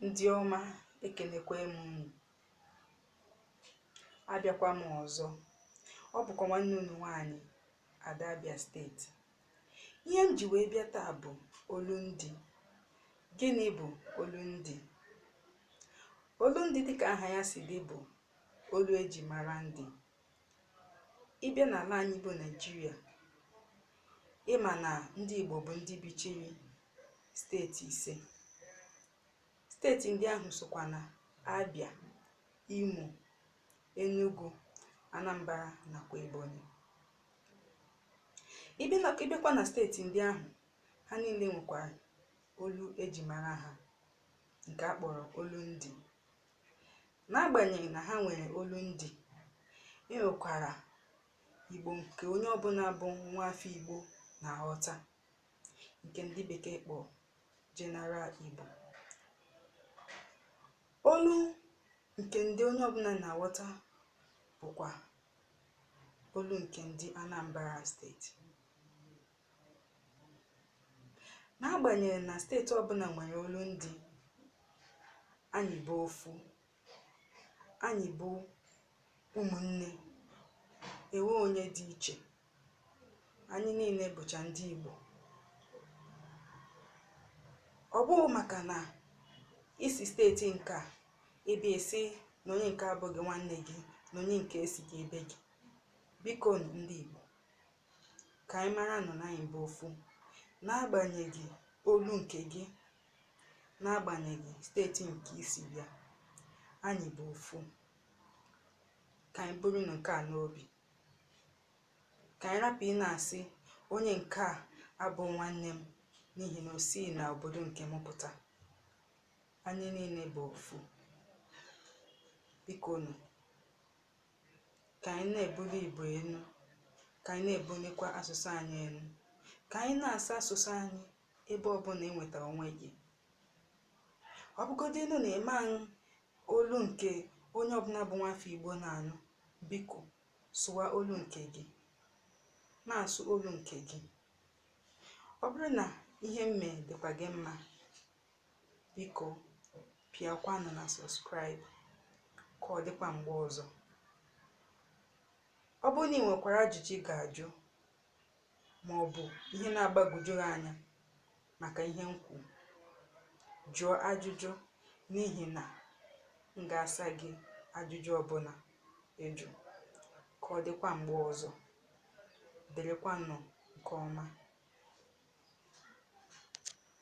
Ndị ọma, ekelekwa m unu. Abịakwa m ọzọ. Ọ bụkwa nwanne unu nwaanyị Ada Abia steeti. Ihe m ji wee bịa taa bụ olundi. Gịnị bụ olundi? Olundi dịka aha ya si dị bụ olu eji mara ndị. Ịbịa n'ala anyị bụ Naịjirịa, ịma na ndị Igbo bụ ndị bichiri steeti 5. Steeti ndị ahụ sokwa na Abia, Imo, Enugu, Anambra nakwa Ebonyi. Ịbịakwa na steeti ndị ahụ, ha niile nwekwara olu eji mara ha nke a kpọrọ olundi. N'agbanyeghị na ha nwere olundi, enwekwara Igbo nke onye ọbụla bụ nwa afọ Igbo na-aghọta, nke ndị bekee kpọrọ General Igbo. Olu nke ndị onye ọbụla na-aghọta bụkwa olu nke ndị Anambra steeti. N'agbanyeghị na steeti ọbụla nwere olundi, anyị bụ ofu, anyị bụ ụmụnne, enwe onye dị iche. Anyị niile bụcha ndị Igbo. Ọ bụghị maka na isi steeti nke a ebe esi na onye nke abụghị nwanne gị na onye nke esighị ebe gị. Biko ndị Igbo, ka anyị mara nọ na anyị bụ ofu, n'agbanyeghị olu nke gị, n'agbanyeghị steeti nke isi bịa, anyị bụ ofu. Ka anyị buru nke a n'obi. Ka anyị rapụ ị na-asị onye nke a abụ nwanne m n'ihi na o si na obodo nke m pụta. Anyị niile bụ ofu. Biko ka anyị na-ebuli Igbo elu, ka anyị na-ebulikwa asụsụ anyị elu, ka anyị na-asa asụsụ anyị ebe ọbụla enwetara onwe gị. Ọ bụgodị elu na eme anyị olu nke onye ọbụla bụ nwafọ Igbo na-anụ, biko sụwa olu nke gị, na-asụ olu nke gị. Ọ bụrụ na ihe mme dịkwa gị mma, biko pịakwanụ na subscribe ka ọ dịkwa mgbe ọzọ. Ọ bụrụ na ị nwekwara ajụjụ ị ga-ajụ, ma ọ bụ ihe na-agbagwoju gị anya maka ihe m kwuru, jụọ ajụjụ, n'ihi na m ga-asa gị ajụjụ ọbụla ịjụ. Ka ọ dịkwa mgbe ọzọ. Dịrịkwanụ nke ọma.